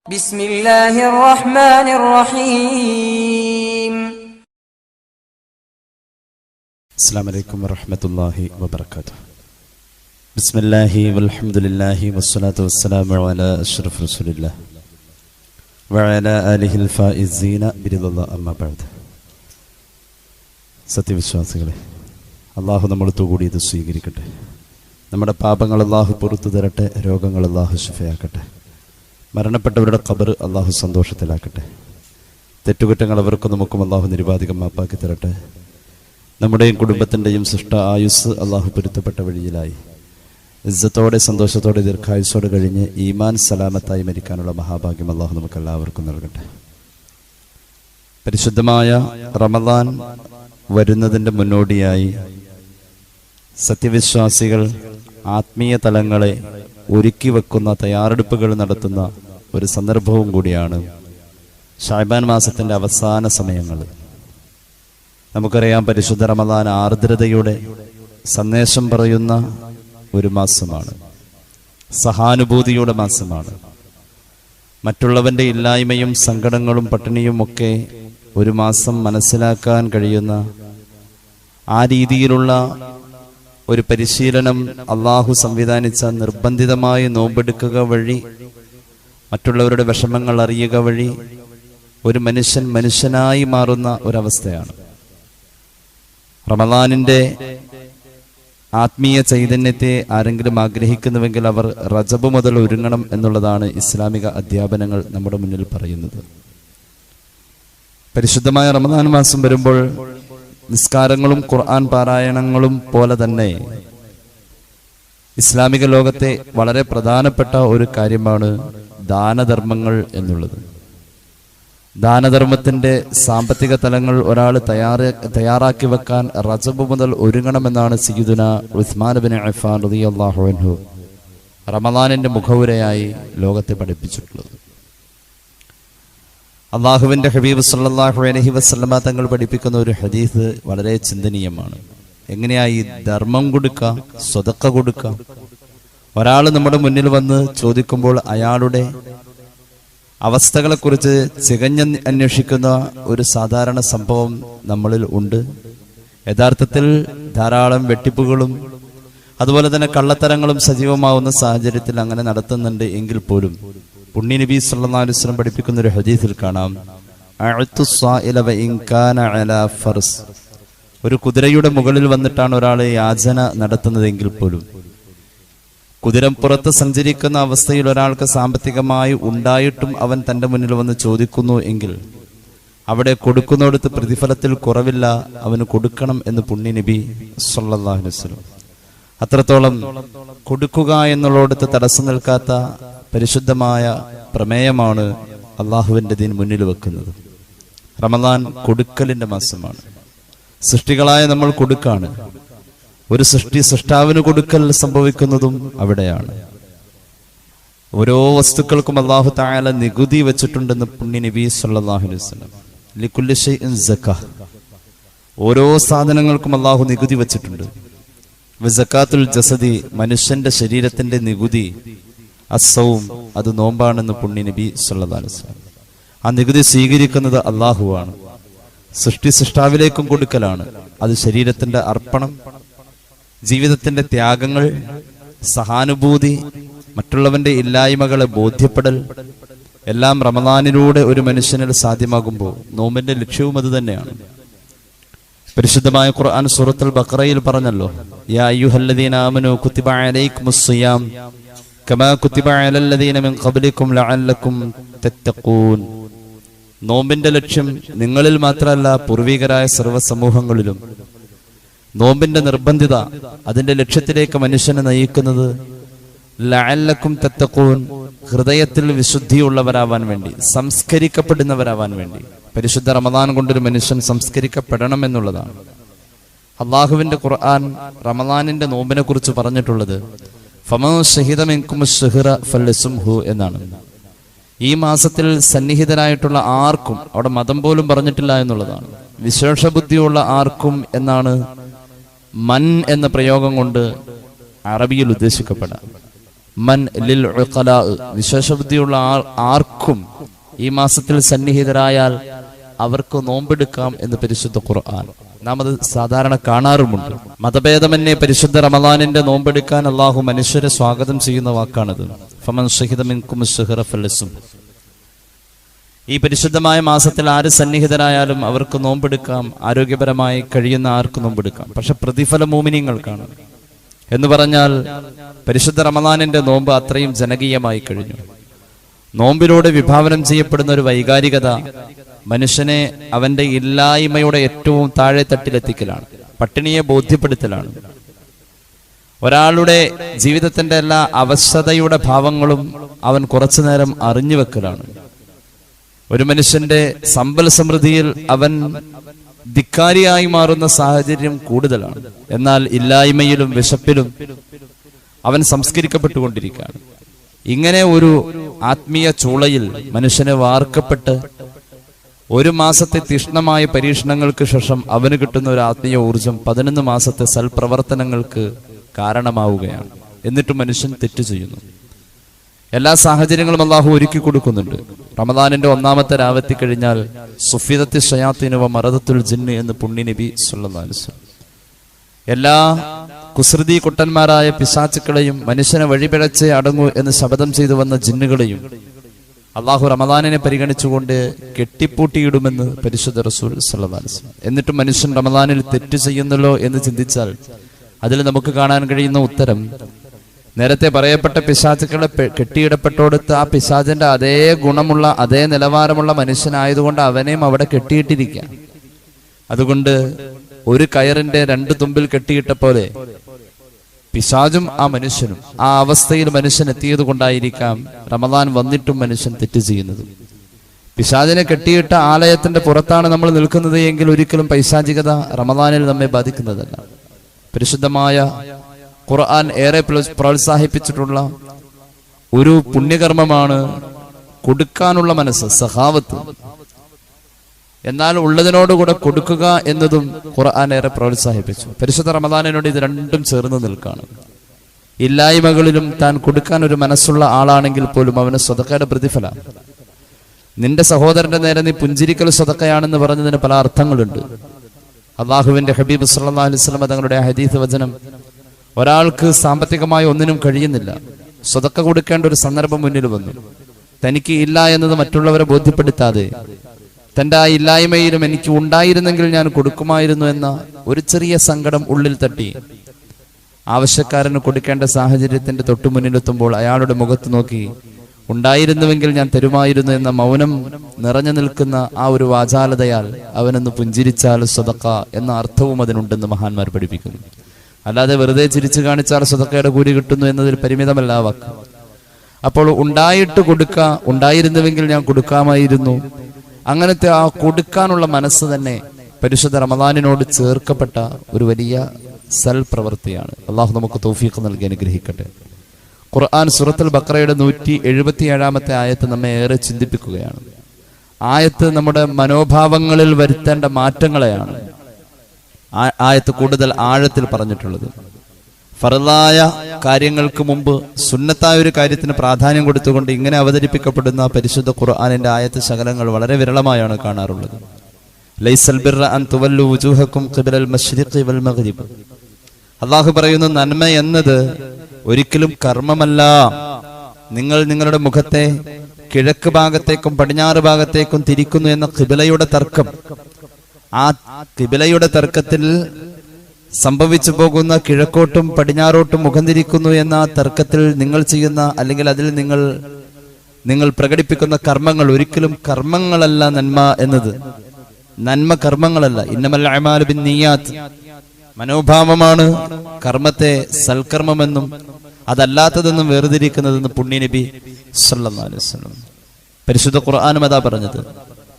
بسم الله الرحمن الرحيم. السلام عليكم ورحمة الله وبركاته. بسم الله والحمد لله والصلاة والسلام على أشرف رسول الله وعلى آله الفائزين برضا الله أما بعد. സത്യവിശ്വാസികളെ, അള്ളാഹു നമ്മളെ കൂടിയത് സ്വീകരിക്കട്ടെ. നമ്മുടെ പാപങ്ങൾ അള്ളാഹു പുറത്തു തരട്ടെ. രോഗങ്ങൾ അള്ളാഹു ശിഫയാക്കട്ടെ. മരണപ്പെട്ടവരുടെ ഖബർ അള്ളാഹു സന്തോഷത്തിലാക്കട്ടെ. തെറ്റുകുറ്റങ്ങൾ അവർക്കും നമുക്കും അള്ളാഹു നിരുപാധികം മാപ്പാക്കി തരട്ടെ. നമ്മുടെയും കുടുംബത്തിൻ്റെയും സൃഷ്ട ആയുസ് അള്ളാഹു പൊരുത്തപ്പെട്ട വഴിയിലായി ഇസ്സത്തോടെ സന്തോഷത്തോടെ ദീർഘായുസ്സോടെ കഴിഞ്ഞ് ഈമാൻ സലാമത്തായി മരിക്കാനുള്ള മഹാഭാഗ്യം അള്ളാഹു നമുക്കെല്ലാവർക്കും നൽകട്ടെ. പരിശുദ്ധമായ റമദാൻ വരുന്നതിൻ്റെ മുന്നോടിയായി സത്യവിശ്വാസികൾ ആത്മീയ തലങ്ങളെ ഒരുക്കി വെക്കുന്ന തയ്യാറെടുപ്പുകൾ നടത്തുന്ന ഒരു സന്ദർഭവും കൂടിയാണ് ശഅബാൻ മാസത്തിൻ്റെ അവസാന സമയങ്ങൾ. നമുക്കറിയാം, പരിശുദ്ധ റമദാൻ ആർദ്രതയുടെ സന്ദേശം പറയുന്ന ഒരു മാസമാണ്. സഹാനുഭൂതിയുടെ മാസമാണ്. മറ്റുള്ളവൻ്റെ ഇല്ലായ്മയും സങ്കടങ്ങളും പട്ടിണിയും ഒക്കെ ഒരു മാസം മനസ്സിലാക്കാൻ കഴിയുന്ന ആ രീതിയിലുള്ള ഒരു പരിശീലനം അള്ളാഹു സംവിധാനിച്ച നിർബന്ധിതമായി നോമ്പെടുക്കുക വഴി, മറ്റുള്ളവരുടെ വിഷമങ്ങൾ അറിയുക വഴി ഒരു മനുഷ്യൻ മനുഷ്യനായി മാറുന്ന ഒരവസ്ഥയാണ്. റമദാനിൻ്റെ ആത്മീയ ചൈതന്യത്തെ ആരെങ്കിലും ആഗ്രഹിക്കുന്നുവെങ്കിൽ അവർ റജബ് മുതൽ ഒരുങ്ങണം എന്നുള്ളതാണ് ഇസ്ലാമിക അധ്യാപനങ്ങൾ നമ്മുടെ മുന്നിൽ പറയുന്നത്. പരിശുദ്ധമായ റമദാൻ മാസം വരുമ്പോൾ നിസ്കാരങ്ങളും ഖുർആൻ പാരായണങ്ങളും പോലെ തന്നെ ഇസ്ലാമിക ലോകത്തെ വളരെ പ്രധാനപ്പെട്ട ഒരു കാര്യമാണ് ദാനധർമ്മങ്ങൾ എന്നുള്ളത്. ദാനധർമ്മത്തിന്റെ സാമ്പത്തിക തലങ്ങൾ ഒരാൾ തയ്യാറാക്കി വെക്കാൻ റജബ് മുതൽ ഒരുങ്ങണമെന്നാണ് സയ്യിദുന ഉസ്മാൻ ഇബ്നു അഫ്ഫാൻ റളിയല്ലാഹു അൻഹു റമദാനിന്റെ മുഖവുരയായി ലോകത്തെ പഠിപ്പിച്ചിട്ടുള്ളത്. അള്ളാഹുവിന്റെ ഹബീബ് സല്ലല്ലാഹു അലൈഹി വസല്ലമ തങ്ങൾ പഠിപ്പിക്കുന്ന ഒരു ഹദീസ് വളരെ ചിന്തനീയമാണ്. എങ്ങനെയായി ധർമ്മം കൊടുക്കുക, സ്വതക്ക കൊടുക്കുക. ഒരാൾ നമ്മുടെ മുന്നിൽ വന്ന് ചോദിക്കുമ്പോൾ അയാളുടെ അവസ്ഥകളെക്കുറിച്ച് ചികഞ്ഞ് അന്വേഷിക്കുന്ന ഒരു സാധാരണ സംഭവം നമ്മളിൽ ഉണ്ട്. യഥാർത്ഥത്തിൽ ധാരാളം വെട്ടിപ്പുകളും അതുപോലെ തന്നെ കള്ളത്തരങ്ങളും സജീവമാവുന്ന സാഹചര്യത്തിൽ അങ്ങനെ നടത്തുന്നുണ്ട് എങ്കിൽ പോലും പുണ്യ നബി സല്ലല്ലാഹു അലൈഹി വസല്ലം പഠിപ്പിക്കുന്ന ഒരു ഹദീസിൽ കാണാം, ഒരു കുതിരയുടെ മുകളിൽ വന്നിട്ടാണ് ഒരാൾ യാചന നടത്തുന്നതെങ്കിൽ പോലും, കുതിരപ്പുറത്ത് സഞ്ചരിക്കുന്ന അവസ്ഥയിൽ ഒരാൾക്ക് സാമ്പത്തികമായി ഉണ്ടായിട്ടും അവൻ തൻ്റെ മുന്നിൽ വന്ന് ചോദിക്കുന്നു എങ്കിൽ അവിടെ കൊടുക്കുന്നിടത്ത് പ്രതിഫലത്തിൽ കുറവില്ല, അവന് കൊടുക്കണം എന്ന് പുണ്യ നബി സല്ലല്ലാഹു അലൈഹി വസല്ലം. അത്രത്തോളം കൊടുക്കുക എന്നുള്ളിടത്ത് തടസ്സം നിൽക്കാത്ത പരിശുദ്ധമായ പ്രമേയമാണ് അള്ളാഹുവിൻ്റെ ദീൻ മുന്നിൽ വെക്കുന്നത്. റമദാൻ കൊടുക്കലിന്റെ മാസമാണ്. സൃഷ്ടികളായ നമ്മൾ കൊടുക്കാണ്. ഒരു സൃഷ്ടാവിന് കൊടുക്കൽ സംഭവിക്കുന്നതും അവിടെയാണ്. ഓരോ വസ്തുക്കൾക്കും അല്ലാഹു തആല നികുതി വെച്ചിട്ടുണ്ടെന്ന് പുണ്യ നബി സല്ലല്ലാഹു അലൈഹി വസല്ലം. ലികുല്ലി ഷൈഇൻ സക്കാഹ്, ഓരോ സാധനങ്ങൾക്കും അല്ലാഹു നികുതി വെച്ചിട്ടുണ്ട്. വസക്കാത്തുൽ ജസദി, മനുഷ്യന്റെ ശരീരത്തിന്റെ നികുതി അസ്സൗം, അത് നോമ്പാണെന്ന് പുണ്യ നബി സല്ലല്ലാഹു അലൈഹി വസല്ലം. ആ നികുതി സ്വീകരിക്കുന്നത് അല്ലാഹുവാണ്. സൃഷ്ടാവിലേക്കും കൊടുക്കലാണ്. അത് ശരീരത്തിന്റെ അർപ്പണം, ജീവിതത്തിന്റെ ത്യാഗങ്ങൾ, സഹാനുഭൂതി, മറ്റുള്ളവന്റെ ഇല്ലായ്മകളെ ബോധ്യപ്പെടൽ എല്ലാം റമദാനിലൂടെ ഒരു മനുഷ്യനിൽ സാധ്യമാകുമ്പോൾ നോമ്പിന്റെ ലക്ഷ്യവും അത് തന്നെയാണ്. പരിശുദ്ധമായ ഖുർആൻ സൂറത്തുൽ ബഖറയിൽ പറഞ്ഞല്ലോ, യാ അയ്യുഹല്ലദീന ആമനൂ കുതിബ അലൈക്കുമുസ് സിയാം കമാ കുതിബ അലല്ലദീന മിൻ ഖബ്ലിക്കും ലഅല്ലക്കും തത്തഖൂൻ. നോമ്പിന്റെ ലക്ഷ്യം നിങ്ങളിൽ മാത്രമല്ല, പൂർവികരായ സർവ്വസമൂഹങ്ങളിലും. നോമ്പിന്റെ നിർബന്ധിത അതിന്റെ ലക്ഷ്യത്തിലേക്ക് മനുഷ്യനെ നയിക്കുന്നത് ലഅല്ലക്കും തത്തഖൂൻ, ഹൃദയത്തിൽ വിശുദ്ധിയുള്ളവരാവാൻ വേണ്ടി, സംസ്കരിക്കപ്പെടുന്നവരാവാൻ വേണ്ടി. പരിശുദ്ധ റമദാൻ കൊണ്ടൊരു മനുഷ്യൻ സംസ്കരിക്കപ്പെടണം എന്നുള്ളതാണ്. അള്ളാഹുവിന്റെ ഖുർആൻ റമദാനിന്റെ നോമ്പിനെ കുറിച്ച് പറഞ്ഞിട്ടുള്ളത് ഫമൻ ശഹിദ മിൻകുമുശ് ശഹ്റ ഫൽയസുംഹു എന്നാണ്. ഈ മാസത്തിൽ സന്നിഹിതരായിട്ടുള്ള ആർക്കും, അവിടെ മതം പോലും പറഞ്ഞിട്ടില്ല എന്നുള്ളതാണ്, വിശേഷ ബുദ്ധിയുള്ള ആർക്കും എന്നാണ് മൻ എന്ന പ്രയോഗം കൊണ്ട് അറബിയിൽ ഉദ്ദേശിക്കപ്പെടാം. മൻ ലിൽ ഉഖലാ, വിശേഷബുദ്ധിയുള്ള ആർക്കും ഈ മാസത്തിൽ സന്നിഹിതരായാൽ അവർക്ക് നോമ്പെടുക്കാം എന്ന് പരിശുദ്ധ ഖുർആൻ. നാം അത് സാധാരണ കാണാറുമുണ്ട്. മതഭേദമന്യേ പരിശുദ്ധ റമദാനിന്റെ നോമ്പെടുക്കാൻ അള്ളാഹു മനുഷ്യരെ സ്വാഗതം ചെയ്യുന്ന വാക്കാണത്. ഫമൻ ശഹിദ മിൻകും അശ്ശഹ്റ ഫലസും. ഈ പരിശുദ്ധമായ മാസത്തിൽ ആര് സന്നിഹിതരായാലും അവർക്ക് നോമ്പെടുക്കാം. ആരോഗ്യപരമായി കഴിയുന്ന ആർക്ക് നോമ്പെടുക്കാം. പക്ഷെ പ്രതിഫലം മുഅ്മിനീങ്ങൾക്കാണ്. എന്ന് പറഞ്ഞാൽ പരിശുദ്ധ റമദാനിന്റെ നോമ്പ് അത്രയും ജനകീയമായി കഴിഞ്ഞു. നോമ്പിലൂടെ വിഭാവനം ചെയ്യപ്പെടുന്ന ഒരു വൈകാരികത മനുഷ്യനെ അവന്റെ ഇല്ലായ്മയുടെ ഏറ്റവും താഴെ തട്ടിലെത്തിക്കലാണ്, പട്ടിണിയെ ബോധ്യപ്പെടുത്തലാണ്. ഒരാളുടെ ജീവിതത്തിന്റെ എല്ലാ അവശതയുടെ ഭാവങ്ങളും അവൻ കുറച്ചു നേരം അറിഞ്ഞു വെക്കലാണ്. ഒരു മനുഷ്യന്റെ സമ്പൽ സമൃദ്ധിയിൽ അവൻ ധിക്കാരിയായി മാറുന്ന സാഹചര്യം കൂടുതലാണ്. എന്നാൽ ഇല്ലായ്മയിലും വിശപ്പിലും അവൻ സംസ്കരിക്കപ്പെട്ടുകൊണ്ടിരിക്കുകയാണ്. ഇങ്ങനെ ഒരു ആത്മീയ ചൂളയിൽ മനുഷ്യനെ വാർക്കപ്പെട്ട് ഒരു മാസത്തെ തീഷ്ണമായ പരീക്ഷണങ്ങൾക്ക് ശേഷം അവന് കിട്ടുന്ന ഒരു ആത്മീയ ഊർജം 11 മാസത്തെ സൽപ്രവർത്തനങ്ങൾക്ക് കാരണമാവുകയാണ്. എന്നിട്ടും മനുഷ്യൻ തെറ്റു ചെയ്യുന്നു. എല്ലാ സാഹചര്യങ്ങളും അള്ളാഹു ഒരുക്കി കൊടുക്കുന്നുണ്ട്. റമദാനിന്റെ ഒന്നാമത്തെ രാവെത്തി കഴിഞ്ഞാൽ സുഫിദത്തി ശയാത്തീന വ മറദത്തുൽ ജിന്ന് എന്ന് പുണ്യ നബി സല്ലല്ലാഹു അലൈഹി വസല്ലം എല്ലാ കുസൃതി കുട്ടന്മാരായ പിശാചുക്കളെയും മനുഷ്യനെ വഴിപിഴച്ച് അടങ്ങൂ എന്ന് ശപഥം ചെയ്തു വന്ന ജിന്നുകളെയും അള്ളാഹു റമദാനിനെ പരിഗണിച്ചുകൊണ്ട് കെട്ടിപ്പൂട്ടിയിടുമെന്ന് പരിശുദ്ധ റസൂൽ സല്ലല്ലാഹു അലൈഹി വസല്ലം. എന്നിട്ടും മനുഷ്യൻ റമദാനിൽ തെറ്റ് ചെയ്യുന്നല്ലോ എന്ന് ചിന്തിച്ചാൽ അതിൽ നമുക്ക് കാണാൻ കഴിയുന്ന ഉത്തരം, നേരത്തെ പറയപ്പെട്ട പിശാചുക്കളെ കെട്ടിയിടപ്പെട്ടോടുത്ത് ആ പിശാചിന്റെ അതേ ഗുണമുള്ള അതേ നിലവാരമുള്ള മനുഷ്യനായതുകൊണ്ട് അവനെയും അവിടെ കെട്ടിയിട്ടിരിക്കുക. അതുകൊണ്ട് ഒരു കയറിന്റെ 2 തുമ്പിൽ കെട്ടിയിട്ട പോലെ പിശാചും ആ മനുഷ്യനും ആ അവസ്ഥയിൽ മനുഷ്യൻ എത്തിയത് കൊണ്ടായിരിക്കാം റമദാൻ വന്നിട്ടും മനുഷ്യൻ തെറ്റ് ചെയ്യുന്നത്. പിശാചിനെ കെട്ടിയിട്ട ആലയത്തിന്റെ പുറത്താണ് നമ്മൾ നിൽക്കുന്നത് എങ്കിൽ ഒരിക്കലും പൈശാചികത റമദാനിൽ നമ്മെ ബാധിക്കുന്നതല്ല. പരിശുദ്ധമായ ഖുർആൻ ഏറെ പ്രോത്സാഹിപ്പിച്ചിട്ടുള്ള ഒരു പുണ്യകർമ്മമാണ് കൊടുക്കാനുള്ള മനസ്സ്, സഖാവത്ത്. എന്നാൽ ഉള്ളതിനോടുകൂടെ കൊടുക്കുക എന്നതും ഖുർആൻ ഏറെ പ്രോത്സാഹിപ്പിച്ചു. പരിശുദ്ധ റമദാനിനോട് ഇത് രണ്ടും ചേർന്ന് നിൽക്കാണ്. ഇല്ലായ്മകളിലും താൻ കൊടുക്കാൻ ഒരു മനസ്സുള്ള ആളാണെങ്കിൽ പോലും അവന് സ്വതക്കയുടെ പ്രതിഫലം. നിന്റെ സഹോദരന്റെ നേരെ നീ പുഞ്ചിരിക്കൽ സ്വതക്കയാണെന്ന് പറഞ്ഞതിന് പല അർത്ഥങ്ങളുണ്ട്. അള്ളാഹുവിന്റെ ഹബീബ് സല്ലല്ലാഹു അലൈഹി വസല്ലം തങ്ങളുടെ ഹദീസ് വചനം, ഒരാൾക്ക് സാമ്പത്തികമായി ഒന്നിനും കഴിയുന്നില്ല, സ്വതക്ക കൊടുക്കേണ്ട ഒരു സന്ദർഭം മുന്നിൽ വന്നു. തനിക്ക് ഇല്ല എന്നത് മറ്റുള്ളവരെ ബോധ്യപ്പെടുത്താതെ തന്റെ ആ ഇല്ലായ്മയിലും എനിക്ക് ഉണ്ടായിരുന്നെങ്കിൽ ഞാൻ കൊടുക്കുമായിരുന്നു എന്ന ഒരു ചെറിയ സങ്കടം ഉള്ളിൽ തട്ടി ആവശ്യക്കാരന് കൊടുക്കേണ്ട സാഹചര്യത്തിന്റെ തൊട്ടു മുന്നിലെത്തുമ്പോൾ അയാളുടെ മുഖത്ത് നോക്കി ഉണ്ടായിരുന്നുവെങ്കിൽ ഞാൻ തരുമായിരുന്നു എന്ന മൗനം നിറഞ്ഞു നിൽക്കുന്ന ആ ഒരു വാചാലതയാൽ അവനൊന്ന് പുഞ്ചിരിച്ചാൽ സ്വതക്ക എന്ന അർത്ഥവും അതിനുണ്ടെന്ന് മഹാന്മാർ പഠിപ്പിക്കുന്നു. അല്ലാതെ വെറുതെ ചിരിച്ചു കാണിച്ചാൽ സ്വതക്കയുടെ കൂലി കിട്ടുന്നു എന്നതിൽ പരിമിതമല്ല വാക്ക്. അപ്പോൾ ഉണ്ടായിട്ട് കൊടുക്ക, ഉണ്ടായിരുന്നുവെങ്കിൽ ഞാൻ കൊടുക്കാമായിരുന്നു, അങ്ങനത്തെ ആ കൊടുക്കാനുള്ള മനസ്സ് തന്നെ പരിശുദ്ധ റമദാനിനോട് ചേർക്കപ്പെട്ട ഒരു വലിയ സൽപ്രവൃത്തിയാണ്. അള്ളാഹു നമുക്ക് തൗഫീഖ് നൽകി അനുഗ്രഹിക്കട്ടെ. ഖുർആൻ സൂറത്തുൽ ബഖറയുടെ 177-ാമത്തെ ആയത്ത് നമ്മെ ഏറെ ചിന്തിപ്പിക്കുകയാണ്. ആയത്ത് നമ്മുടെ മനോഭാവങ്ങളിൽ വരുത്തേണ്ട മാറ്റങ്ങളെയാണ് ആയത്ത് കൂടുതൽ ആഴത്തിൽ പറഞ്ഞിട്ടുള്ളത്. ഫർളായ കാര്യങ്ങൾക്ക് മുമ്പ് സുന്നത്തായ ഒരു കാര്യത്തിന് പ്രാധാന്യം കൊടുത്തുകൊണ്ട് ഇങ്ങനെ അവതരിപ്പിക്കപ്പെടുന്ന പരിശുദ്ധ ഖുർആനിന്റെ ആയത്ത് ശകലങ്ങൾ വളരെ വിരളമായാണ് കാണാറുള്ളത്. ലൈസൽ ബിർറ അൻ തുവല്ലു വുജൂഹക്കും ഖിബലൽ മശ്രിഖി വൽ മഗ്രിബ്. അല്ലാഹു പറയുന്നു, നന്മ എന്നത് ഒരിക്കലും കർമ്മമല്ല. നിങ്ങൾ നിങ്ങളുടെ മുഖത്തെ കിഴക്ക് ഭാഗത്തേക്കും പടിഞ്ഞാറ് ഭാഗത്തേക്കും തിരിക്കുന്നു എന്ന ഖിബലയുടെ തർക്കം, ആ ഖിബലയുടെ തർക്കത്തിൽ സംഭവിച്ചു പോകുന്ന കിഴക്കോട്ടും പടിഞ്ഞാറോട്ടും മുഖം തിരിക്കുന്നു എന്ന തർക്കത്തിൽ നിങ്ങൾ ചെയ്യുന്ന അല്ലെങ്കിൽ അതിൽ നിങ്ങൾ പ്രകടിപ്പിക്കുന്ന കർമ്മങ്ങൾ ഒരിക്കലും കർമ്മങ്ങളല്ല. നന്മ എന്നത് നന്മ കർമ്മങ്ങളല്ല. ഇന്നമൽ അഅ്മാലു ബിന്നിയാത്ത്, മനോഭാവമാണ് കർമ്മത്തെ സൽക്കർമ്മമെന്നും അതല്ലാത്തതെന്നും വേർതിരിക്കുന്നതെന്ന് പുണ്യ നബി സല്ലല്ലാഹു അലൈഹി വസല്ലം. പരിശുദ്ധ ഖുർആനും അതാ പറഞ്ഞത്.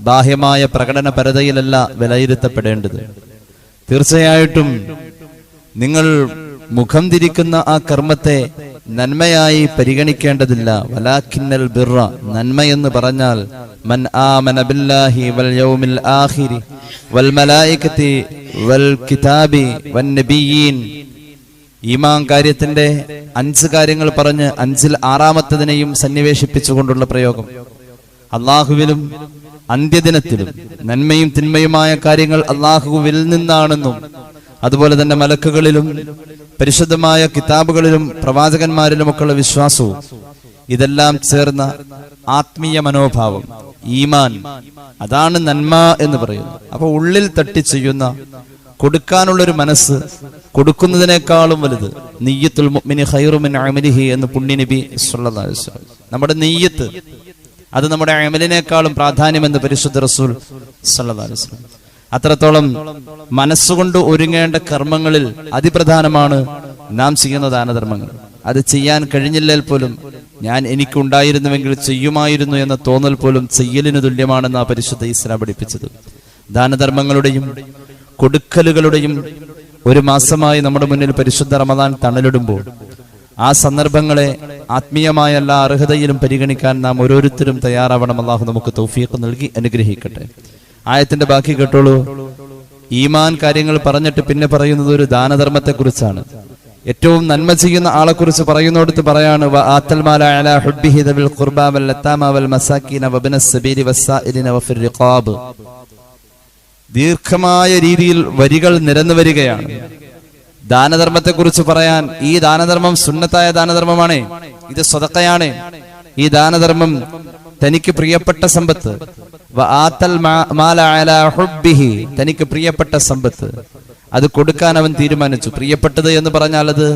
ബാഹ്യമായ പ്രകടന പരതയിലല്ല വിലയിരുത്തപ്പെടേണ്ടത്. തീർച്ചയായിട്ടും നിങ്ങൾ മുഖം തിരിക്കുന്ന ആ കർമ്മത്തെ നന്മയായി പരിഗണിക്കേണ്ടതില്ല. വലാകിന്നൽ ബിർറ, നന്മ എന്ന് പറഞ്ഞാൽ മൻ ആമന ബില്ലാഹി വൽ യൗമിൽ ആഖിരി വൽ മലായികതി വൽ കിതാബി വൻ നബിയീൻ ഈമാൻ കാര്യത്തിന്റെ 5 കാര്യങ്ങൾ പറഞ്ഞ് 5-ൽ 6-മത്തതിനെയും സന്നിവേശിപ്പിച്ചുകൊണ്ടുള്ള പ്രയോഗം. അള്ളാഹുവിലും അന്ത്യദിനത്തിലും നന്മയും തിന്മയുമായ കാര്യങ്ങൾ അള്ളാഹുവിൽ നിന്നാണെന്നും അതുപോലെ തന്നെ മലക്കുകളിലും പരിശുദ്ധമായ കിതാബുകളിലും പ്രവാചകന്മാരിലുമൊക്കെയുള്ള വിശ്വാസവും ഇതെല്ലാം ചേർന്ന ആത്മീയ മനോഭാവം, ഈമാൻ, അതാണ് നന്മ എന്ന് പറയുന്നത്. അപ്പൊ ഉള്ളിൽ തട്ടി ചെയ്യുന്ന കൊടുക്കാനുള്ളൊരു മനസ്സ് കൊടുക്കുന്നതിനേക്കാളും വലുത്. നിയ്യത്തുൽ മുഅ്മിനി ഖൈറു മിൻ അമലിഹി എന്ന് പുണ്യനബി സ്വല്ലല്ലാഹു അലൈഹി വസല്ലം. നമ്മുടെ നിയ്യത്ത് അത് നമ്മുടെ അമലിനേക്കാളും പ്രാധാന്യമെന്ന് പരിശുദ്ധ റസൂൽ സ്വല്ലല്ലാഹു അലൈഹി വസല്ലം. അത്രത്തോളം മനസ്സുകൊണ്ട് ഒരുങ്ങേണ്ട കർമ്മങ്ങളിൽ അതിപ്രധാനമാണ് നാം ചെയ്യുന്ന ദാനധർമ്മങ്ങൾ. അത് ചെയ്യാൻ കഴിഞ്ഞില്ലേൽ പോലും എനിക്കുണ്ടായിരുന്നുവെങ്കിൽ ചെയ്യുമായിരുന്നു എന്ന തോന്നൽ പോലും ചെയ്യലിന് തുല്യമാണെന്ന് ആ പരിശുദ്ധ ഇസ്ലാം പഠിപ്പിച്ചത്. ദാനധർമ്മങ്ങളുടെയും കൊടുക്കലുകളുടെയും ഒരു മാസമായി നമ്മുടെ മുന്നിൽ പരിശുദ്ധ റമദാൻ തണലിടുമ്പോൾ ആ സന്ദർഭങ്ങളെ ആത്മീയമായ എല്ലാ അർഹതയിലും പരിഗണിക്കാൻ നാം ഓരോരുത്തരും തയ്യാറാവണം. അല്ലാഹു നമുക്ക് തൗഫീഖ് നൽകി അനുഗ്രഹിക്കട്ടെ. ആയത്തിന്റെ ബാക്കി കേട്ടോളൂ. ഈമാൻ കാര്യങ്ങൾ പറഞ്ഞിട്ട് പിന്നെ പറയുന്നത് ഒരു ദാനധർമ്മത്തെ കുറിച്ചാണ്. ഏറ്റവും നന്മ ചെയ്യുന്ന ആളെ കുറിച്ച് പറയുന്നിടത്ത് പറയാണ്, ദീർഘമായ രീതിയിൽ വരികൾ നിരന്നു വരികയാണ്. ദാനധർമ്മത്തെ കുറിച്ച് പറയാൻ, ഈ ദാനധർമ്മം സുന്നത്തായ ദാനധർമ്മമാണ്, ഇത് സ്വതക്കയാണ്. ഈ ദാനധർമ്മം തനിക്ക് പ്രിയപ്പെട്ട സമ്പത്ത്, തനിക്ക് പ്രിയപ്പെട്ട സമ്പത്ത് അത് കൊടുക്കാൻ അവൻ തീരുമാനിച്ചു. പ്രിയപ്പെട്ടത് എന്ന് പറഞ്ഞാൽ അത്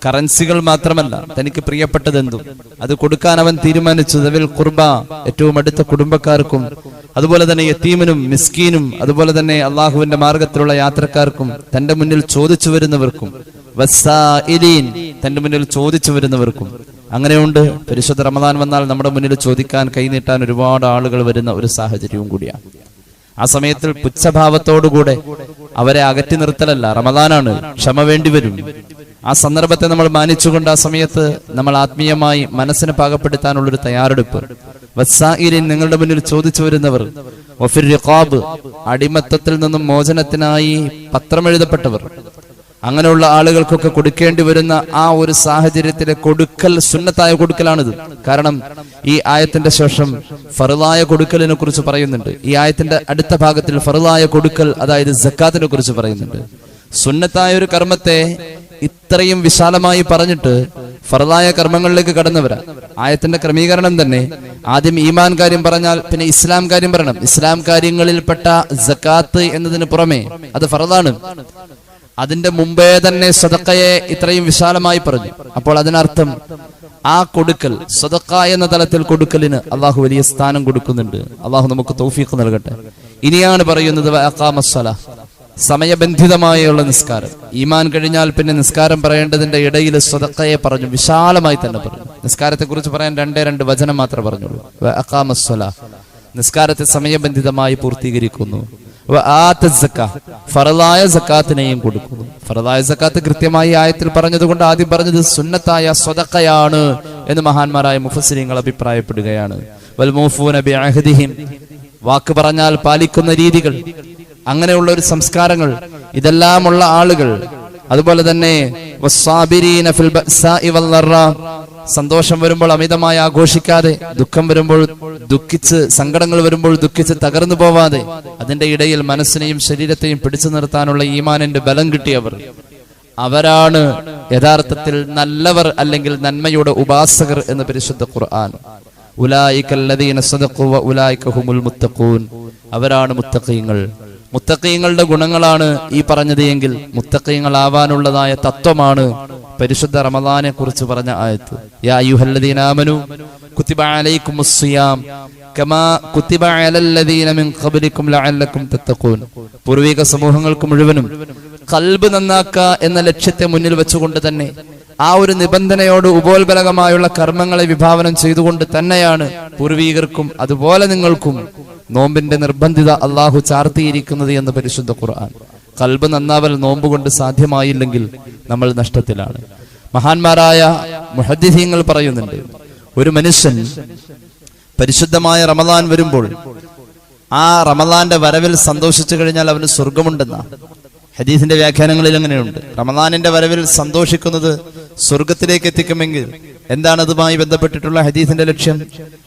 കറൻസികൾ മാത്രമല്ല, തനിക്ക് പ്രിയപ്പെട്ടത് എന്തും അത് കൊടുക്കാൻ അവൻ തീരുമാനിച്ചു. ദവിൽ ഖുർബ, ഏറ്റവും അടുത്ത കുടുംബക്കാർക്കും, അതുപോലെ തന്നെ യതീമിനും മിസ്കീനും, അതുപോലെ തന്നെ അള്ളാഹുവിന്റെ മാർഗത്തിലുള്ള യാത്രക്കാർക്കും, തന്റെ മുന്നിൽ ചോദിച്ചു വരുന്നവർക്കും, വസ്സായിലീൻ, തന്റെ മുന്നിൽ ചോദിച്ചു വരുന്നവർക്കും. അങ്ങനെയുണ്ട്. പരിശുദ്ധ റമദാൻ വന്നാൽ നമ്മുടെ മുന്നിൽ ചോദിക്കാൻ, കൈനീട്ടാൻ ഒരുപാട് ആളുകൾ വരുന്ന ഒരു സാഹചര്യവും കൂടിയാണ്. ആ സമയത്തിൽ പുച്ഛഭാവത്തോടുകൂടെ അവരെ അകറ്റി നിർത്തലല്ല, റമദാനാണ്, ക്ഷമ വേണ്ടി വരും. ആ സന്ദർഭത്തെ നമ്മൾ മാനിച്ചുകൊണ്ട് ആ സമയത്ത് നമ്മൾ ആത്മീയമായി മനസ്സിനെ പാകപ്പെടുത്താനുള്ളൊരു തയ്യാറെടുപ്പ്. വസ്സായിലിൻ, നിങ്ങളുടെ മുന്നിൽ ചോദിച്ചു വരുന്നവർ. വഫിർ റിഖാബ്, അടിമത്തത്തിൽ നിന്നും മോചനത്തിനായി പത്രമെഴുതപ്പെട്ടവർ. അങ്ങനെയുള്ള ആളുകൾക്കൊക്കെ കൊടുക്കേണ്ടി വരുന്ന ആ ഒരു സാഹചര്യത്തിലെ കൊടുക്കൽ സുന്നത്തായ കൊടുക്കലാണിത്. കാരണം ഈ ആയത്തിന്റെ ശേഷം ഫർളായ കൊടുക്കലിനെ കുറിച്ച് പറയുന്നുണ്ട്. ഈ ആയത്തിന്റെ അടുത്ത ഭാഗത്തിൽ ഫർളായ കൊടുക്കൽ, അതായത് സക്കാത്തിനെ കുറിച്ച് പറയുന്നുണ്ട്. സുന്നത്തായ ഒരു കർമ്മത്തെ ഇത്രയും വിശാലമായി പറഞ്ഞിട്ട് ഫർളായ കർമ്മങ്ങളിലേക്ക് കടന്നവരാ. ആയത്തിന്റെ ക്രമീകരണം തന്നെ ആദ്യം ഈമാൻ കാര്യം പറഞ്ഞാൽ പിന്നെ ഇസ്ലാം കാര്യം പറയണം. ഇസ്ലാം കാര്യങ്ങളിൽപ്പെട്ട സക്കാത്ത് എന്നതിന് പുറമെ അത് ഫർളാണ്. അതിന്റെ മുമ്പേ തന്നെ സദഖയെ ഇത്രയും വിശാലമായി പറഞ്ഞു. അപ്പോൾ അതിനർത്ഥം ആ കൊടുക്കൽ, സദഖ എന്ന തലത്തിൽ കൊടുക്കലിന് അള്ളാഹു വലിയ സ്ഥാനം കൊടുക്കുന്നുണ്ട്. അള്ളാഹു നമുക്ക് തൗഫീഖ് നൽകട്ടെ. ഇനിയാണ് പറയുന്നത് വഅഖാമസ്സലാ, സമയബന്ധിതമായുള്ള നിസ്കാരം. ഈമാൻ കഴിഞ്ഞാൽ പിന്നെ നിസ്കാരം പറയേണ്ടതിന്റെ ഇടയിൽ സദഖയെ പറഞ്ഞു, വിശാലമായി തന്നെ പറഞ്ഞു. നിസ്കാരത്തെ കുറിച്ച് പറയാൻ 2 വചനം മാത്രമേ പറഞ്ഞുള്ളൂ. വഅഖാമസ്സലാ, നിസ്കാരത്തെ സമയബന്ധിതമായി പൂർത്തീകരിക്കുന്നു. ഫറലായ സക്കാത്തിനെയും കൊടുക്കുന്നു. ഫറലായ സക്കാത്ത് കൃത്യമായി ആയത്തിൽ പറഞ്ഞതുകൊണ്ട് ആദ്യം പറഞ്ഞത് സുന്നത്തായ സ്വതക്കയാണ് എന്ന് മഹാന്മാരായ മുഫസ്സിരീങ്ങൾ അഭിപ്രായപ്പെടുകയാണ്. വൽമൂഫൂന ബിഅഹദിഹിം, വാക്ക് പറഞ്ഞാൽ പാലിക്കുന്ന രീതികൾ, അങ്ങനെയുള്ള ഒരു സംസ്കാരങ്ങൾ, ഇതെല്ലാമുള്ള ആളുകൾ. അതുപോലെ തന്നെ വസ്സാബിരീന ഫിൽ ബഅസാഇ വല്ലറാ, സന്തോഷം വരുമ്പോൾ അമിതമായി ആഘോഷിക്കാതെ, ദുഃഖം വരുമ്പോൾ ദുഃഖിച്ച്, സങ്കടങ്ങൾ വരുമ്പോൾ ദുഃഖിച്ച് തകർന്നു പോവാതെ, അതിന്റെ ഇടയിൽ മനസ്സിനെയും ശരീരത്തെയും പിടിച്ചു നിർത്താനുള്ള ഈമാനിന്റെ ബലം കിട്ടിയവർ, അവരാണ് യഥാർത്ഥത്തിൽ നല്ലവർ, അല്ലെങ്കിൽ നന്മയുടെ ഉപാസകർ എന്ന് പരിശുദ്ധ ഖുർആൻ. ഉലൈകല്ലദീന സദഖു വ ഉലൈക ഹുമുൽ മുത്തഖൂൻ, അവരാണ് മുത്തഖീങ്ങൾ. മുത്തഖീങ്ങളുടെ ഗുണങ്ങളാണ് ഈ പറഞ്ഞത് എങ്കിൽ മുത്തഖീങ്ങളാവാനുള്ളതായ തത്വമാണ് പരിശുദ്ധ റമദാനെ കുറിച്ച് പറഞ്ഞ ആയത്ത്. യാ അയ്യുഹല്ലദീന ആമനു കുതിബ അലൈക്കുമുസ് സിയാം കമാ കുതിബ അലല്ലദീന മിൻ ഖബ്ലിക്കും ലഅല്ലക്കും തത്തഖൂൻ. പൂർവിക സമൂഹങ്ങൾക്ക് മുഴുവനും ഖൽബ് നന്നാക്കുക എന്ന ലക്ഷ്യത്തെ മുന്നിൽ വെച്ചുകൊണ്ട് തന്നെ, ആ ഒരു നിബന്ധനയോട് ഉപോത്ബലകമായുള്ള കർമ്മങ്ങളെ വിഭാവനം ചെയ്തുകൊണ്ട് തന്നെയാണ് പൂർവീകർക്കും അതുപോലെ നിങ്ങൾക്കും നോമ്പിന്റെ നിർബന്ധിത അള്ളാഹു ചാർത്തിയിരിക്കുന്നത് എന്ന് പരിശുദ്ധ ഖുർആൻ. ഖൽബ് നന്നാവൽ നോമ്പ് കൊണ്ട് സാധ്യമായില്ലെങ്കിൽ നമ്മൾ നഷ്ടത്തിലാണ്. മഹാന്മാരായ മുഹദ്ദിഥീങ്ങൾ പറയുന്നുണ്ട്, ഒരു മനുഷ്യൻ പരിശുദ്ധമായ റമദാൻ വരുമ്പോൾ ആ റമദാന്റെ വരവിൽ സന്തോഷിച്ചു കഴിഞ്ഞാൽ അവന് സ്വർഗമുണ്ടെന്നാ. ഹദീസിന്റെ വ്യാഖ്യാനങ്ങളിൽ അങ്ങനെയുണ്ട്. റമദാനിന്റെ വരവിൽ സന്തോഷിക്കുന്നത് സ്വർഗത്തിലേക്ക് എത്തിക്കുമെങ്കിൽ എന്താണ് അതുമായി ബന്ധപ്പെട്ടിട്ടുള്ള ഹദീസിന്റെ ലക്ഷ്യം?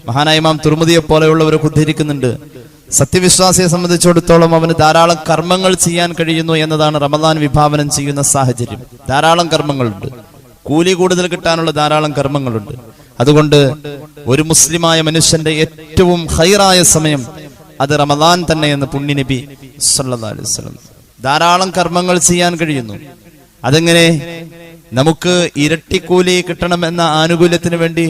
മഹാനായ ഇമാം തുർമുദിയെ പോലെയുള്ളവരൊക്കെ ഉദ്ധരിക്കുന്നുണ്ട്. സത്യവിശ്വാസിയെ സംബന്ധിച്ചിടത്തോളം അവന് ധാരാളം കർമ്മങ്ങൾ ചെയ്യാൻ കഴിയുന്നു എന്നതാണ് റമദാൻ വിഭാവനം ചെയ്യുന്ന സാഹചര്യം. ധാരാളം കർമ്മങ്ങളുണ്ട്, കൂലി കൂടുതൽ കിട്ടാനുള്ള ധാരാളം കർമ്മങ്ങളുണ്ട്. അതുകൊണ്ട് ഒരു മുസ്ലിമായ മനുഷ്യന്റെ ഏറ്റവും ഖൈറായ സമയം അത് റമദാൻ തന്നെ എന്ന് പുണ്യനബി സല്ലല്ലാഹു അലൈഹി വസല്ലം. ധാരാളം കർമ്മങ്ങൾ ചെയ്യാൻ കഴിയുന്നു. അതെങ്ങനെ? നമുക്ക് ഇരട്ടിക്കൂലി കിട്ടണമെന്ന ആനുകൂല്യത്തിന് വേണ്ടി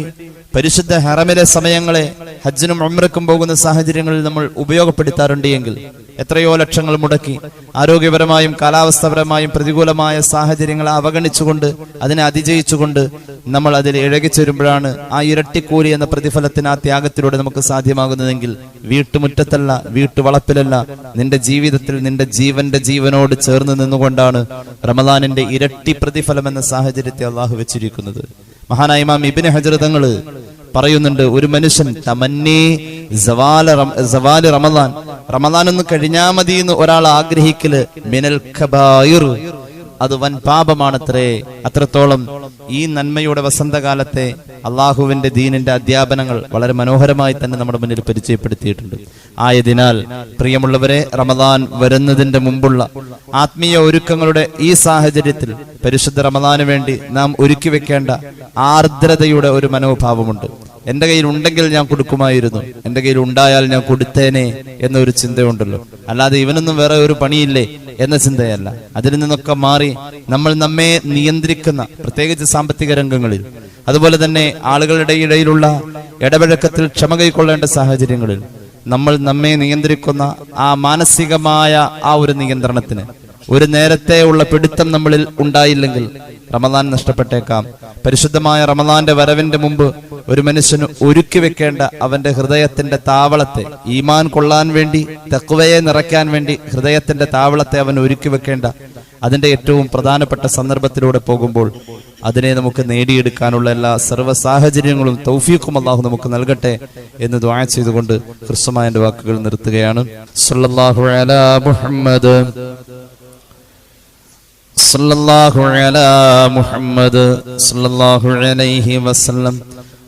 പരിശുദ്ധ ഹറമിലെ സമയങ്ങളെ ഹജ്ജിനും ഉംറയ്ക്കും പോകുന്ന സാഹചര്യങ്ങളിൽ നമ്മൾ ഉപയോഗപ്പെടുത്താറുണ്ട് എങ്കിൽ എത്രയോ ലക്ഷങ്ങൾ മുടക്കി ആരോഗ്യപരമായും കാലാവസ്ഥാപരമായും പ്രതികൂലമായ സാഹചര്യങ്ങളെ അവഗണിച്ചുകൊണ്ട് അതിനെ അതിജയിച്ചുകൊണ്ട് നമ്മൾ അതിൽ ഇഴകിച്ചേരുമ്പോഴാണ് ആ ഇരട്ടിക്കൂലി എന്ന പ്രതിഫലത്തിന് ആ ത്യാഗത്തിലൂടെ നമുക്ക് സാധ്യമാകുന്നതെങ്കിൽ വീട്ടുമുറ്റത്തല്ല, വീട്ടുവളപ്പിലല്ല, നിന്റെ ജീവിതത്തിൽ നിന്റെ ജീവനോട് ചേർന്ന് നിന്നുകൊണ്ടാണ് റമദാനിന്റെ ഇരട്ടി പ്രതിഫലം എന്ന സാഹചര്യത്തെ അള്ളാഹു വെച്ചിരിക്കുന്നത്. മഹാനായ ഇമാം ഇബ്നു ഹജർ തങ്ങള് പറയുന്നുണ്ട്, ഒരു മനുഷ്യൻ തമന്നി സവാല് റമദാൻ ഒന്ന് കഴിഞ്ഞാ മതി എന്ന് ഒരാൾ ആഗ്രഹിക്കല് മിനൽ കബായിർ, അത് വൻ പാപമാണത്രേ. അത്രത്തോളം ഈ നന്മയുടെ വസന്തകാലത്തെ അള്ളാഹുവിന്റെ ദീനിന്റെ അധ്യാപനങ്ങൾ വളരെ മനോഹരമായി തന്നെ നമ്മുടെ മുന്നിൽ പരിചയപ്പെടുത്തിയിട്ടുണ്ട്. ആയതിനാൽ പ്രിയമുള്ളവരെ, റമദാൻ വരുന്നതിന്റെ മുമ്പുള്ള ആത്മീയ ഒരുക്കങ്ങളുടെ ഈ സാഹചര്യത്തിൽ പരിശുദ്ധ റമദാന് വേണ്ടി നാം ഒരുക്കി വെക്കേണ്ട ആർദ്രതയുടെ ഒരു മനോഭാവമുണ്ട്. എന്റെ കയ്യിൽ ഉണ്ടെങ്കിൽ ഞാൻ കൊടുക്കുമായിരുന്നു, എന്റെ കയ്യിൽ ഉണ്ടായാൽ ഞാൻ കൊടുത്തേനെ എന്നൊരു ചിന്തയുണ്ടല്ലോ. അല്ലാതെ ഇവനൊന്നും വേറെ ഒരു പണിയില്ലേ എന്ന ചിന്തയല്ല. അതിൽ നിന്നൊക്കെ മാറി നമ്മൾ നമ്മെ നിയന്ത്രിക്കുന്ന, പ്രത്യേകിച്ച് സാമ്പത്തിക രംഗങ്ങളിൽ, അതുപോലെ തന്നെ ആളുകളുടെ ഇടയിലുള്ള ഇടപഴക്കത്തിൽ ക്ഷമ കൈക്കൊള്ളേണ്ട സാഹചര്യങ്ങളിൽ നമ്മൾ നമ്മെ നിയന്ത്രിക്കുന്ന ആ മാനസികമായ ആ ഒരു നിയന്ത്രണത്തിന് ഒരു നേരത്തെ ഉള്ള പിടുത്തം നമ്മളിൽ ഉണ്ടായില്ലെങ്കിൽ റമദാൻ നഷ്ടപ്പെട്ടേക്കാം. പരിശുദ്ധമായ റമദാന്റെ വരവിന്റെ മുമ്പ് ഒരു മനുഷ്യന് ഒരുക്കി വെക്കേണ്ട അവന്റെ ഹൃദയത്തിന്റെ താവളത്തെ, ഈമാൻ കൊള്ളാൻ വേണ്ടി, തഖ്വയെ നിറയ്ക്കാൻ വേണ്ടി ഹൃദയത്തിന്റെ താവളത്തെ അവൻ ഒരുക്കി വെക്കേണ്ട അതിന്റെ ഏറ്റവും പ്രധാനപ്പെട്ട സന്ദർഭത്തിലൂടെ പോകുമ്പോൾ അതിനെ നമുക്ക് നേടിയെടുക്കാനുള്ള എല്ലാ സർവ്വ സാഹചര്യങ്ങളും തൗഫീഖും അല്ലാഹു നമുക്ക് നൽകട്ടെ എന്ന് ദുആ ചെയ്തുകൊണ്ട് ഹൃസ്വമായ എന്റെ വാക്കുകൾ നിർത്തുകയാണ്. സല്ലല്ലാഹു അലാ മുഹമ്മദ് സല്ലല്ലാഹു അലാ മുഹമ്മദ് സല്ലല്ലാഹു അലൈഹി വസല്ലം.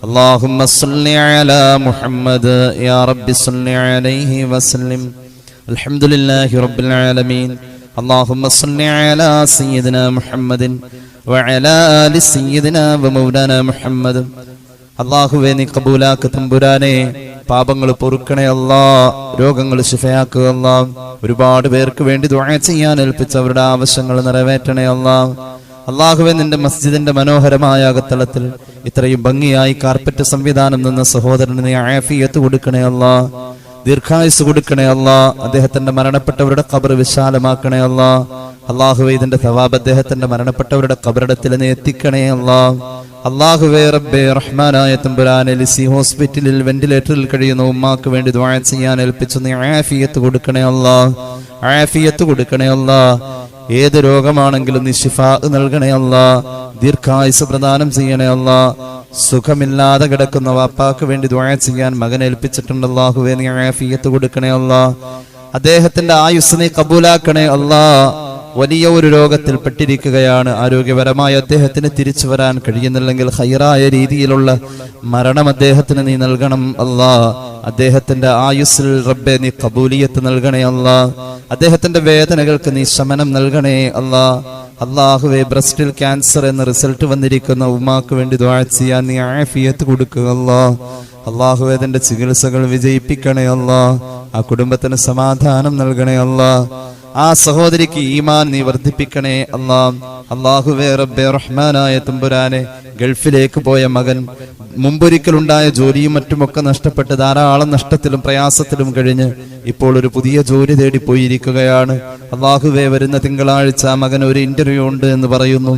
اللهم صل على محمد يا رب صل عليه وسلم. الحمد لله رب العالمين. اللهم صل على سيدنا محمد وعلى آل سيدنا ومولانا محمد. അല്ലാഹുവേ, നീ കബൂലാക്ക് തമ്പുരാനെ. പാപങ്ങൾ പൊറുക്കണേ അല്ലാ, രോഗങ്ങൾ ശിഫയാക്കുക അല്ലാ. ഒരുപാട് പേർക്ക് വേണ്ടി ദുആ ചെയ്യാൻ ഏൽപ്പിച്ച അവരുടെ ആവശ്യങ്ങൾ നിറവേറ്റണേ അല്ലാ. അല്ലാഹുവേ, നിന്റെ മസ്ജിദിന്റെ മനോഹരമായ അകത്തളത്തിൽ ഇത്രയും ഭംഗിയായി കാർപ്പറ്റ് സംവിധാനം നിന്ന സഹോദരന് നീ ആഫിയത്ത് കൊടുക്കണേ അല്ലാ, ദീർഘായുസ് കൊടുക്കണേ അല്ലാ. അദ്ദേഹത്തിന്റെ മരണപ്പെട്ടവരുടെ ഖബർ വിശാലമാക്കണേ അല്ലാ. അല്ലാഹുവേ, ഇതിന്റെ സവാബ് അദ്ദേഹത്തിന്റെ മരണപ്പെട്ടവരുടെ ഖബറിടത്തിൽ നീ എത്തിക്കണേ അല്ലാ. അല്ലാഹുവേ റബ്ബേ റഹ്മാനായ തമ്പുരാനെ, ലിസി ഹോസ്പിറ്റലിൽ വെന്റിലേറ്ററിൽ കഴിയുന്ന ഉമ്മാക്ക് വേണ്ടി ദുആ ചെയ്യാൻ ഏൽപ്പിച്ചു നീ ആഫിയത്ത് കൊടുക്കണേ അല്ലാ, ആഫിയത്ത് കൊടുക്കണേ അല്ലാ. ഏത് രോഗമാണെങ്കിലും നീ ശിഫാ നൽകണേ അല്ലാ, ദീർഘായുസ് പ്രദാനം ചെയ്യണേ അല്ലാ. സുഖമില്ലാതെ കിടക്കുന്ന വാപ്പാക്ക് വേണ്ടി ദുആ ചെയ്യാൻ മകൻ ഏൽപ്പിച്ചിട്ടുണ്ട്. അല്ലാഹുവേ, നീ ആഫിയത്ത് കൊടുക്കണേ അല്ലാ. അദ്ദേഹത്തിന്റെ ആയുസ് നീ കബൂലാക്കണേ അല്ലാ. വലിയ ഒരു രോഗത്തിൽ പെട്ടിരിക്കുകയാണ്. ആരോഗ്യപരമായി അദ്ദേഹത്തിന് തിരിച്ചു വരാൻ കഴിയുന്നില്ലെങ്കിൽ ഹൈറായ രീതിയിലുള്ള മരണം അദ്ദേഹത്തിന് നീ നൽകണം അല്ലാ. അദ്ദേഹത്തിന്റെ ആയുസ്സിൽ റബ്ബെ നീ കബൂലിയത്ത് നൽകണേ അല്ലാ. അദ്ദേഹത്തിന്റെ വേദനകൾക്ക് നീ ശമനം നൽകണേ അല്ലാ. അല്ലാഹുവേ, ബ്രസ്റ്റിൽ ക്യാൻസർ എന്ന റിസൾട്ട് വന്നിരിക്കുന്ന ഉമ്മാക്ക് വേണ്ടി ദുആ ചെയ്യാൻ നീ ആഫിയത്ത് കൊടുക്കുക അല്ലാ. അല്ലാഹുവേ, അതിന്റെ ചികിത്സകൾ വിജയിപ്പിക്കണേ അല്ലാ. ആ കുടുംബത്തിന് സമാധാനം നൽകണേ അല്ലാ. ആ സഹോദരിക്ക് ഈമാൻ നീ വർദ്ധിപ്പിക്കണേ അല്ലാ. അല്ലാഹുവേ റബ്ബേ റഹ്മാനായ തമ്പുരാനെ, ഗൾഫിലേക്ക് പോയ മകൻ മുമ്പൊരിക്കലുണ്ടായ ജോലിയും മറ്റുമൊക്കെ നഷ്ടപ്പെട്ട് ധാരാളം നഷ്ടത്തിലും പ്രയാസത്തിലും കഴിഞ്ഞ് ഇപ്പോൾ ഒരു പുതിയ ജോലി തേടി പോയിരിക്കുകയാണ്. അല്ലാഹുവേ, വരുന്ന തിങ്കളാഴ്ച മകൻ ഒരു ഇന്റർവ്യൂ ഉണ്ട് എന്ന് പറയുന്നു.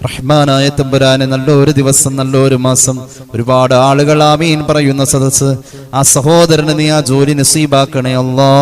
റഹ്മാനായ തമ്പുരാനെ, നല്ലൊരു ദിവസം, നല്ലൊരു മാസം, ഒരുപാട് ആളുകൾ ആമീൻ പറയുന്ന സദസ്സ്, ആ സഹോദരന് നീ ആ ജോലി നസീബാക്കണേ അല്ലാ.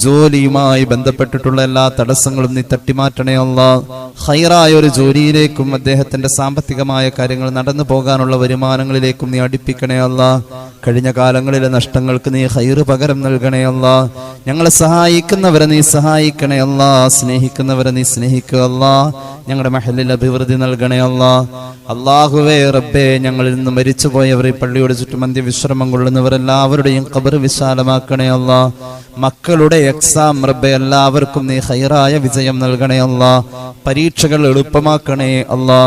ജോലിയുമായി ബന്ധപ്പെട്ടിട്ടുള്ള എല്ലാ തടസ്സങ്ങളും നീ തട്ടിമാറ്റണേ അല്ലാ. ഖൈറായ ഒരു ജോലിയിലേക്കും അദ്ദേഹത്തിന്റെ സാമ്പത്തികമായ കാര്യങ്ങൾ നടന്നു പോകാനുള്ള വരുമാനങ്ങളിലേക്കും നീ അടുപ്പിക്കണേ അല്ലാ. കഴിഞ്ഞ കാലങ്ങളിലെ നഷ്ടങ്ങൾക്ക് നീ ഖൈറ് പകരം നൽകണേ അല്ലാ. ഞങ്ങളെ സഹായിക്കുന്നവരെ നീ സഹായിക്കണേ അല്ലാ. സ്നേഹിക്കുന്നവരെ നീ സ്നേഹിക്കുക അല്ലാ. ഞങ്ങളുടെ മഹലിൽ അഭിവൃദ്ധി നൽകണേ അല്ലാ. അല്ലാഹുവേ റബ്ബേ, ഞങ്ങളിൽ നിന്ന് മരിച്ചുപോയവർ, ഈ പള്ളിയുടെ ചുറ്റും അന്ത്യവിശ്രമം കൊള്ളുന്നവരെല്ലാവരുടെയും ഖബർ വിശാലമാക്കണേ അല്ലാ. മക്കളുടെ എക്സാം റബ്ബേ എല്ലാവർക്കും നീ ഖൈറായ വിജയം നൽകണേ അല്ലാ. പരീക്ഷകൾ എളുപ്പമാക്കണേ അല്ലാ.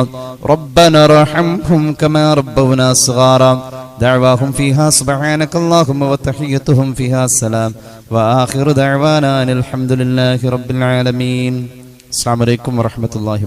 റബ്ബന റഹംഹും കമാ റബ്ബൗനാ സഗാറ ദഅവാഹും ഫീഹാ സുബ്ഹാനകല്ലാഹുമ്മ വതഹിയ്യതുഹും ഫീഹാ സലാം വആഖിറു ദഅവാനാ അൽഹംദുലില്ലാഹി റബ്ബിൽ ആലമീൻ. അസ്സലാമു അലൈക്കും വറഹ്മത്തുള്ളാഹി